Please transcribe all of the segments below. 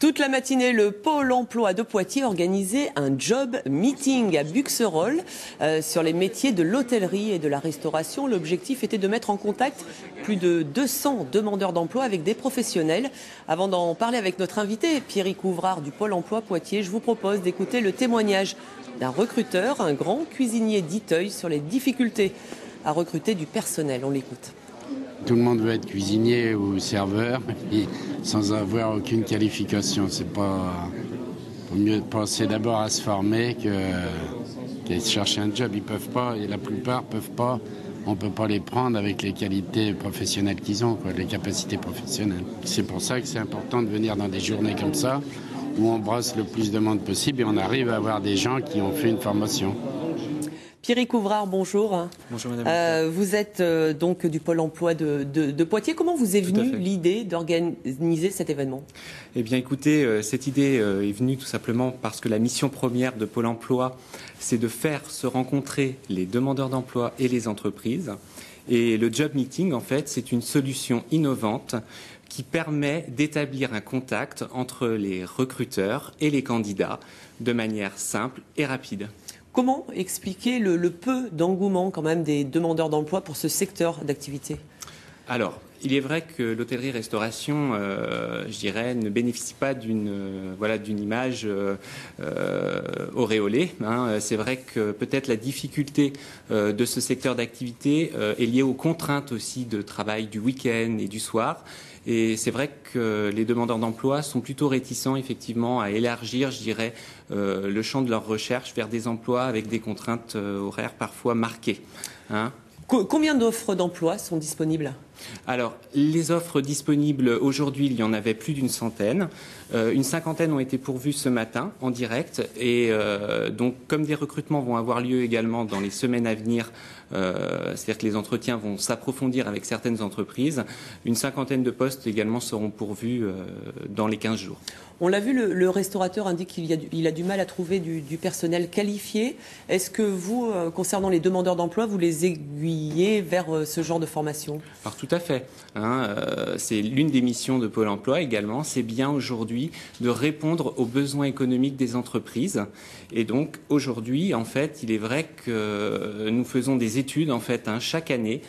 Toute la matinée, le Pôle emploi de Poitiers organisait un job meeting à Buxerolles sur les métiers de l'hôtellerie et de la restauration. L'objectif était de mettre en contact plus de 200 demandeurs d'emploi avec des professionnels. Avant d'en parler avec notre invité, Pierrick Ouvrard du Pôle emploi Poitiers, je vous propose d'écouter le témoignage d'un recruteur, un grand cuisinier d'Iteuil, sur les difficultés à recruter du personnel. On l'écoute. Tout le monde veut être cuisinier ou serveur et sans avoir aucune qualification. C'est pas. Vaut mieux penser d'abord à se former qu'à chercher un job. Ils peuvent pas, et la plupart peuvent pas. On peut pas les prendre avec les qualités professionnelles qu'ils ont, les capacités professionnelles. C'est pour ça que c'est important de venir dans des journées comme ça où on brosse le plus de monde possible et on arrive à avoir des gens qui ont fait une formation. Pierrick Ouvrard, bonjour. Bonjour madame. Vous êtes donc du Pôle emploi de Poitiers. Comment vous est venue l'idée d'organiser cet événement ? Eh bien écoutez, cette idée est venue tout simplement parce que la mission première de Pôle emploi, c'est de faire se rencontrer les demandeurs d'emploi et les entreprises. Et le job meeting, en fait, c'est une solution innovante qui permet d'établir un contact entre les recruteurs et les candidats de manière simple et rapide. Comment expliquer le peu d'engouement quand même des demandeurs d'emploi pour ce secteur d'activité ? Alors, il est vrai que l'hôtellerie-restauration, je dirais, ne bénéficie pas d'une image auréolée. C'est vrai que peut-être la difficulté de ce secteur d'activité est liée aux contraintes aussi de travail du week-end et du soir. Et c'est vrai que les demandeurs d'emploi sont plutôt réticents effectivement à élargir, je dirais, le champ de leur recherche vers des emplois avec des contraintes horaires parfois marquées. Combien d'offres d'emploi sont disponibles ? Alors, les offres disponibles aujourd'hui, il y en avait plus d'une centaine. Une cinquantaine ont été pourvues ce matin en direct. Et donc, comme des recrutements vont avoir lieu également dans les semaines à venir, c'est-à-dire que les entretiens vont s'approfondir avec certaines entreprises, une cinquantaine de postes également seront pourvus dans les 15 jours. On l'a vu, le restaurateur indique qu'il a du mal à trouver du personnel qualifié. Est-ce que vous, concernant les demandeurs d'emploi, vous les aiguillez vers ce genre de formation ? Alors tout à fait. C'est l'une des missions de Pôle emploi également. C'est bien aujourd'hui de répondre aux besoins économiques des entreprises. Et donc aujourd'hui, en fait, il est vrai que nous faisons des études en fait chaque année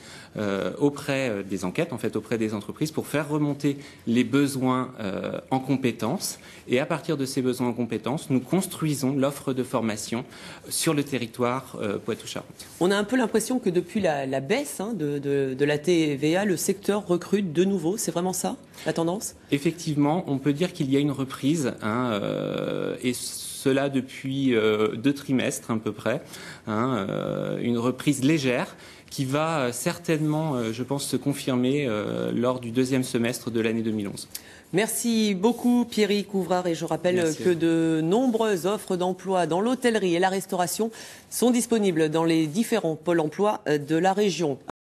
auprès des enquêtes, en fait, auprès des entreprises pour faire remonter les besoins en compétences. Et à partir de ces besoins en compétences, nous construisons l'offre de formation sur le territoire Poitou-Charentes. On a un peu l'impression que depuis la baisse de la TVA, le secteur recrute de nouveau. C'est vraiment ça, la tendance ? Effectivement, on peut dire qu'il y a une reprise, et cela depuis 2 trimestres à peu près, une reprise légère qui va certainement, je pense, se confirmer lors du 2e semestre de l'année 2011. Merci beaucoup Pierrick Ouvrard, et je rappelle que de nombreuses offres d'emploi dans l'hôtellerie et la restauration sont disponibles dans les différents pôles emploi de la région.